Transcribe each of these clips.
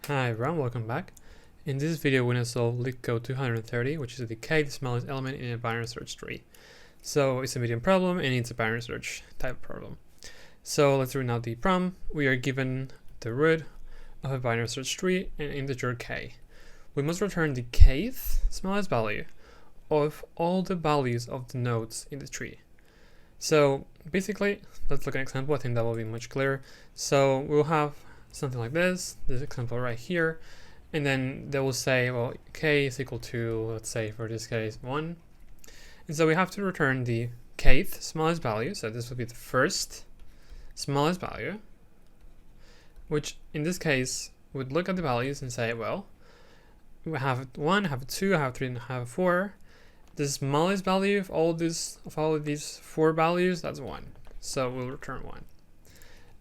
Hi everyone, welcome back. In this video we're going to solve Leetcode 230, which is the Kth smallest element in a binary search tree. So it's a medium problem and it's a binary search type problem. So let's read out the problem. We are given the root of a binary search tree and integer k. We must return the kth smallest value of all the values of the nodes in the tree. So basically, let's look at an example. I think that will be much clearer. So we'll have something like this example right here, and then they will say, well, k is equal to, let's say for this case, 1. And so we have to return the kth smallest value. So this would be the first smallest value, which in this case would look at the values and say, well, we have 1, I have 2, I have 3, and I have 4. The smallest value of all of these 4 values, that's 1. So we'll return 1.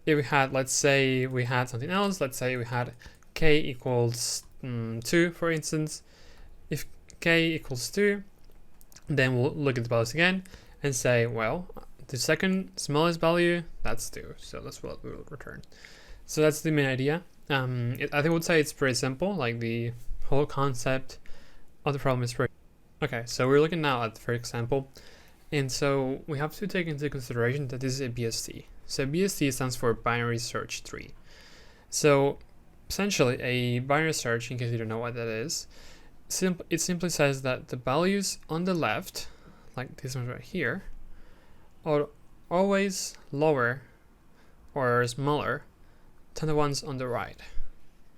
If we had, let's say we had something else, let's say we had k equals 2, for instance. If k equals 2, then we'll look at the values again and say, well, the second smallest value, that's 2. So that's what we will return. So that's the main idea. I think I would say it's pretty simple, like the whole concept of the problem is pretty. Okay, so we're looking now at the first example. And so we have to take into consideration that this is a BST. So BST stands for binary search tree. So essentially a binary search, in case you don't know what that is, it simply says that the values on the left, like this one right here, are always lower or smaller than the ones on the right.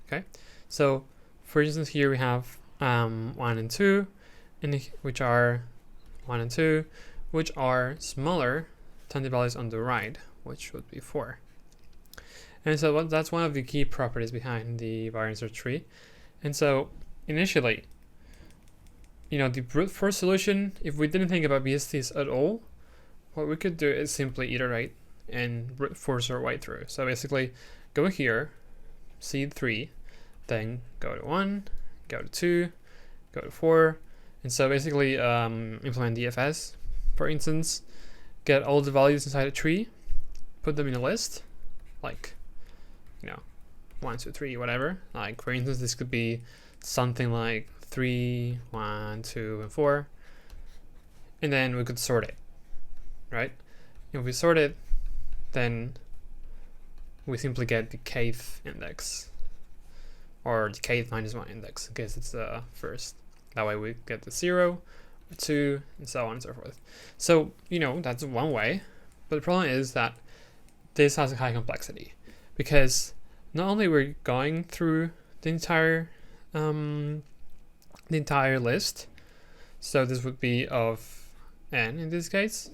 Okay, so for instance here we have 1 and 2, which are 1 and 2, which are smaller than the values on the right, which would be 4. And so that's one of the key properties behind the binary search tree. And so initially, the brute force solution, if we didn't think about BSTs at all, what we could do is simply iterate and brute force our way through. So basically go here, seed 3, then go to 1, go to 2, go to 4, and so basically implement DFS, for instance, get all the values inside a tree, put them in a list, like 1, 2, 3, whatever. Like for instance, this could be something like 3, 1, 2, and 4, and then we could sort it, right? If we sort it, then we simply get the kth index, or the kth minus 1 index, in case it's the first. That way we get the 0, 2, and so on and so forth. So that's one way, but the problem is that this has a high complexity, because not only we're going through the entire list, so this would be of n in this case,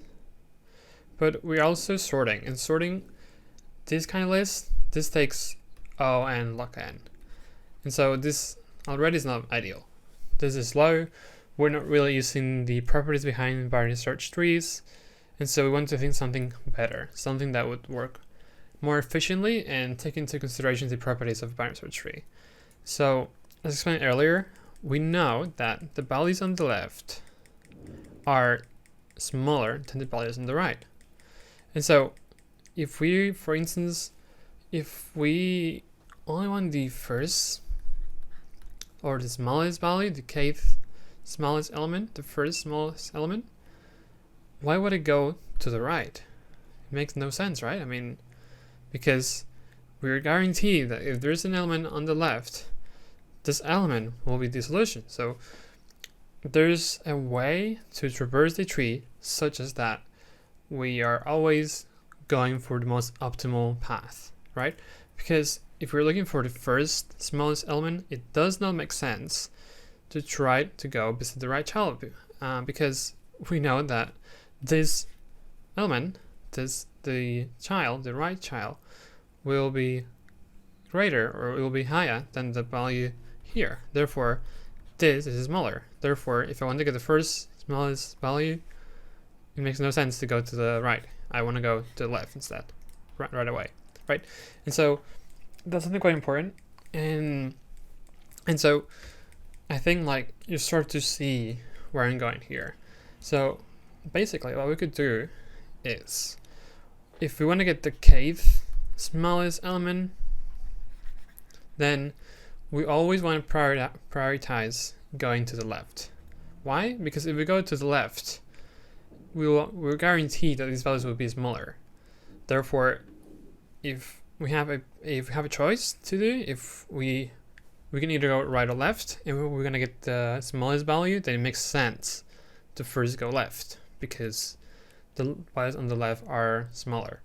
but we're also sorting, and sorting this kind of list, this takes O and log n, and so this already is not ideal. This is slow. We're not really using the properties behind binary search trees, and so we want to think something better, something that would work more efficiently and take into consideration the properties of a binary search tree. So as explained earlier, we know that the values on the left are smaller than the values on the right. And so if we, for instance, if we only want the first or the smallest value, the kth smallest element, the first smallest element, why would it go to the right? It makes no sense, right? I mean, because we're guaranteed that if there's an element on the left, this element will be the solution. So there's a way to traverse the tree such as that we are always going for the most optimal path, right? Because if we're looking for the first smallest element, it does not make sense to try to go beside the right child, because we know that this element, the right child, will be greater or it will be higher than the value here. Therefore, this is smaller. Therefore, if I want to get the first smallest value, it makes no sense to go to the right. I want to go to the left instead, right away, right? And so that's something quite important, and so I think like you start to see where I'm going here. So basically what we could do is, if we want to get the kth smallest element, then we always want to prioritize going to the left. Why? Because if we go to the left, we're guaranteed that these values will be smaller. Therefore, if we have a choice to do, if we can either go right or left, and we're gonna get the smallest value, then it makes sense to first go left because the values on the left are smaller.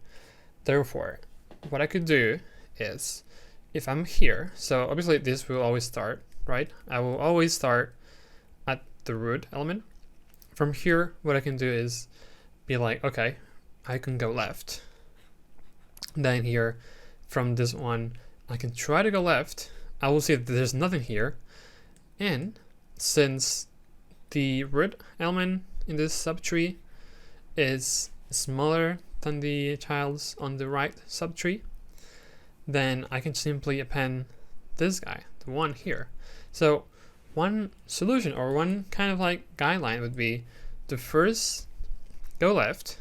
Therefore, what I could do is, if I'm here, so obviously this will always start, right? I will always start at the root element. From here, what I can do is be like, okay, I can go left. Then here, from this one, I can try to go left. I will see that there's nothing here. And since the root element in this subtree is smaller than the child's on the right subtree, then I can simply append this guy, the one here. So one solution or one kind of like guideline would be to first go left,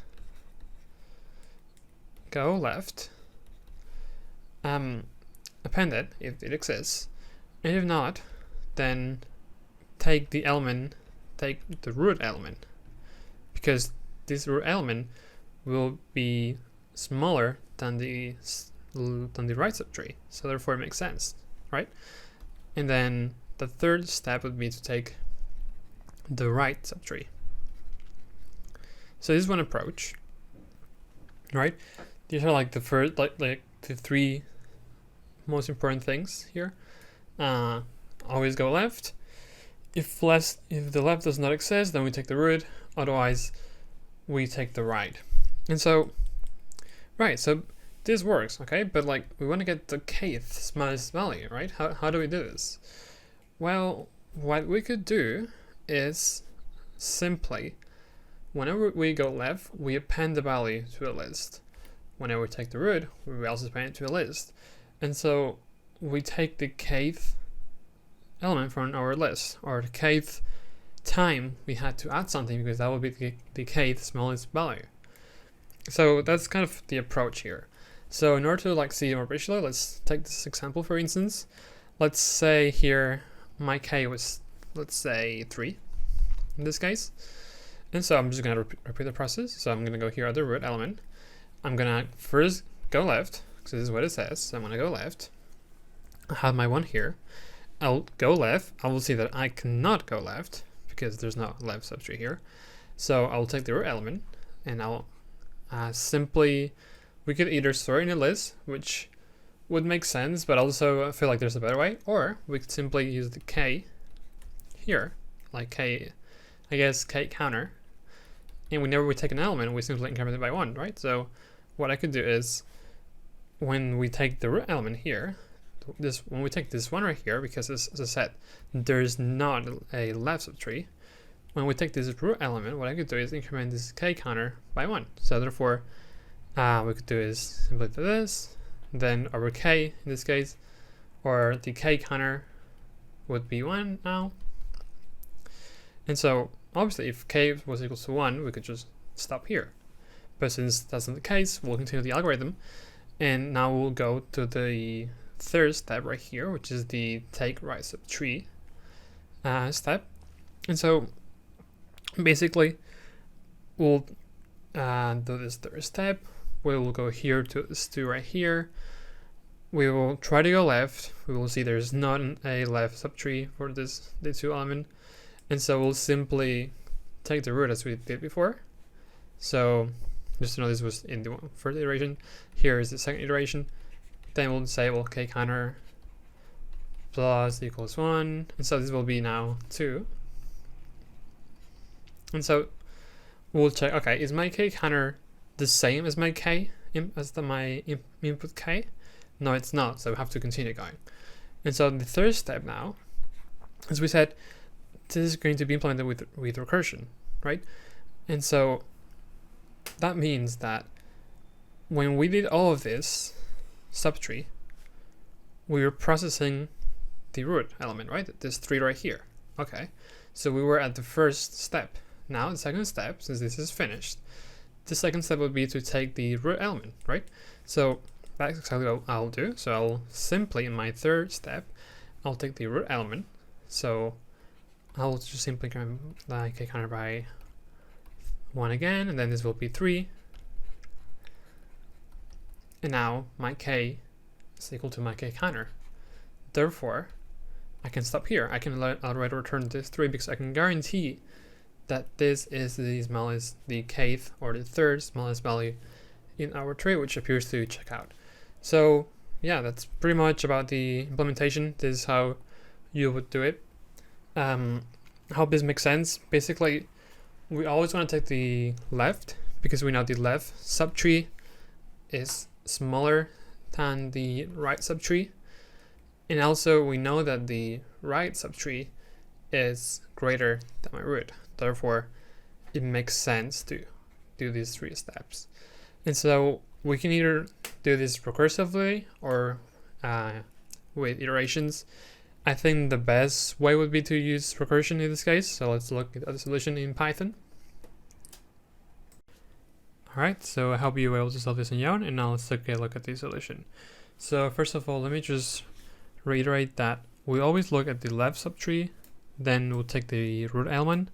append it if it exists, and if not, then take the root element, because this root element will be smaller than the right subtree, so therefore it makes sense, right? And then the third step would be to take the right subtree. So this is one approach, right? These are like the first, like the three most important things here. Always go left. If the left does not exist, then we take the root. Otherwise, we take the right. And so, right, so this works, okay? But like, we want to get the kth smallest value, right? How do we do this? Well, what we could do is simply, whenever we go left, we append the value to a list. Whenever we take the root, we also append it to a list. And so we take the kth element from our list, or the kth time we had to add something, because that would be the kth smallest value. So that's kind of the approach here. So in order to like see more visually, let's take this example for instance. Let's say here my k was, let's say 3 in this case. And so I'm just going to repeat the process. So I'm going to go here at the root element. I'm going to first go left, because this is what it says. So I'm going to go left. I have my one here. I'll go left. I will see that I cannot go left because there's no left subtree here. So I'll take the root element and I'll simply, we could either store it in a list, which would make sense, but also I feel like there's a better way, or we could simply use the k here, like k, I guess k counter, and whenever we take an element, we simply increment it by 1, right? So what I could do is, when we take the root element here, when we take this one right here, because as I said, there's not a left subtree, when we take this root element, what I could do is increment this k counter by 1. So therefore, we could do is simply do this, then over k in this case, or the k counter would be 1 now. And so obviously if k was equal to 1, we could just stop here. But since that's not the case, we'll continue the algorithm, and now we'll go to the third step right here, which is the take right subtree step. And so basically we'll do this third step. We will go here to this 2 right here. We will try to go left. We will see there's not a left subtree for this the 2 element, and so we'll simply take the root as we did before. So just to know, this was in the first iteration. Here is the second iteration. Then we'll say, well, k counter plus equals 1, and so this will be now 2. And so we'll check, okay, is my k counter the same as my k, my input k? No, it's not, so we have to continue going. And so the third step now, as we said, this is going to be implemented with recursion, right? And so that means that when we did all of this subtree, we were processing the root element, right? This 3 right here. Okay, so we were at the first step. Now the second step, since this is finished, the second step would be to take the root element, right? So that's exactly what I'll do. So I'll simply, in my third step, I'll take the root element. So I'll just simply increment the k counter by 1 again, and then this will be 3. And now my k is equal to my k counter. Therefore, I can stop here. I can already return this 3 because I can guarantee that this is the smallest, the kth or the third smallest value in our tree, which appears to check out. So yeah, that's pretty much about the implementation. This is how you would do it. I hope this makes sense. Basically, we always want to take the left because we know the left subtree is smaller than the right subtree. And also we know that the right subtree is greater than my root. Therefore, it makes sense to do these 3 steps. And so we can either do this recursively or with iterations. I think the best way would be to use recursion in this case. So let's look at the solution in Python. Alright, so I hope you were able to solve this on your own, and now let's take a look at the solution. So first of all, let me just reiterate that we always look at the left subtree, then we'll take the root element,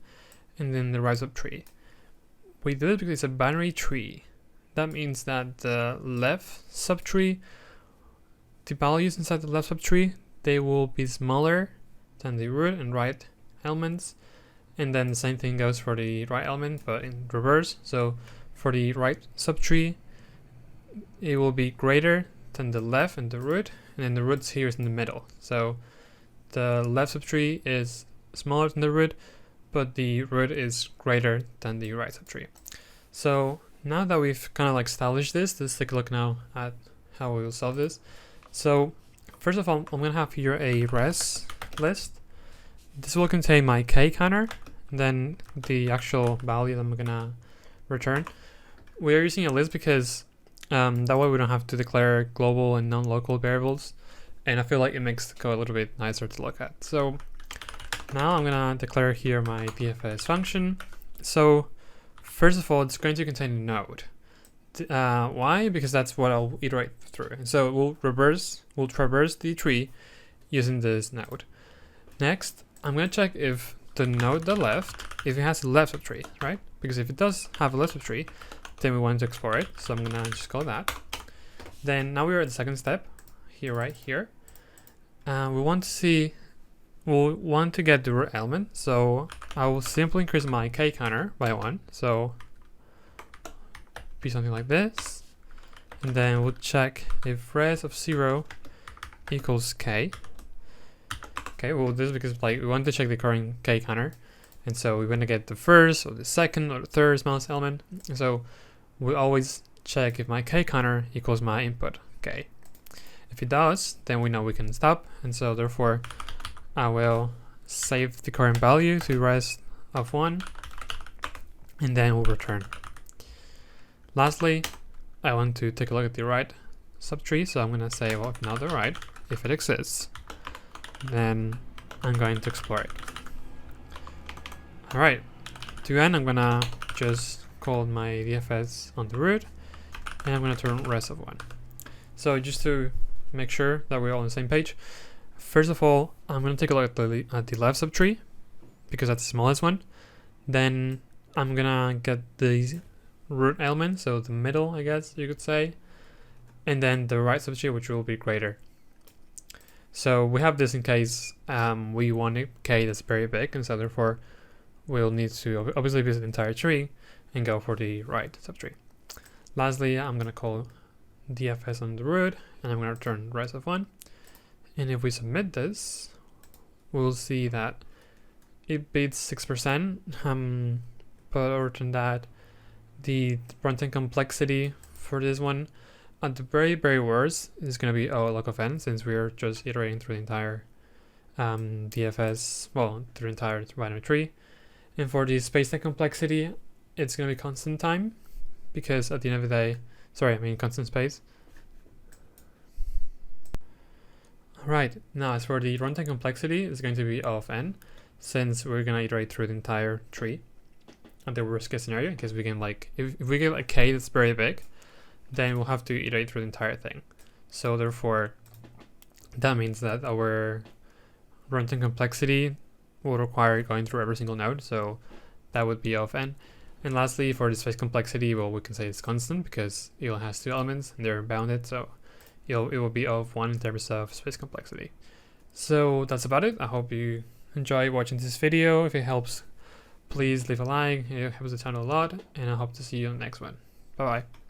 and then the right subtree. We do it because it's a binary tree. That means that the left subtree, the values inside the left subtree, they will be smaller than the root and right elements. And then the same thing goes for the right element, but in reverse. So for the right subtree, it will be greater than the left and the root, and then the root here is in the middle. So the left subtree is smaller than the root, but the root is greater than the right subtree. So now that we've kind of like established this, let's take a look now at how we will solve this. So first of all, I'm going to have here a res list. This will contain my k counter, and then the actual value that I'm going to return. We are using a list because that way we don't have to declare global and non-local variables, and I feel like it makes the code a little bit nicer to look at. So now I'm going to declare here my DFS function. So first of all, it's going to contain a node. Why? Because that's what I'll iterate through. And so we'll traverse the tree using this node. Next, I'm going to check if the node to the left, if it has a left subtree, right? Because if it does have a left subtree, then we want to explore it. So I'm going to just call that. Then now we're at the second step here, right here. We want to get the root element. So I will simply increase my k counter by 1. So be something like this. And then we'll check if res of 0 equals k. Okay, well, this is because like we want to check the current k counter, and so we want to get the first or the second or the third smallest element. And so we always check if my k counter equals my input k. If it does, then we know we can stop, and so therefore I will save the current value to res of 1, and then we'll return. Lastly, I want to take a look at the right subtree, so I'm going to say, well, now the right, if it exists, then I'm going to explore it. Alright, to end, I'm going to just call my DFS on the root, and I'm going to turn res of 1. So just to make sure that we're all on the same page, first of all, I'm going to take a look at the left subtree, because that's the smallest one. Then I'm going to get the root element, so the middle, I guess you could say, and then the right subtree, which will be greater. So we have this in case we want a k that's very big, and so therefore we'll need to obviously visit the entire tree and go for the right subtree. Lastly, I'm going to call DFS on the root, and I'm going to return res of 1. And if we submit this, we'll see that it beats 6%, but other than that, the runtime complexity for this one, at the very worst, is going to be log of n, since we are just iterating through the entire DFS, well, through the entire binary tree. And for the space-time complexity, it's going to be constant time, because at the end of the day, constant space. Alright, now as for the runtime complexity, it's going to be O of n, since we're going to iterate through the entire tree. At the worst case scenario, in case we can if we get a k that's very big, then we'll have to iterate through the entire thing. So therefore, that means that our runtime complexity will require going through every single node, so that would be of n. And lastly, for the space complexity, well, we can say it's constant because it has 2 elements and they're bounded, so it will be of 1 in terms of space complexity. So that's about it. I hope you enjoy watching this video. If it helps, please leave a like. It helps the channel a lot, and I hope to see you on the next one. Bye bye.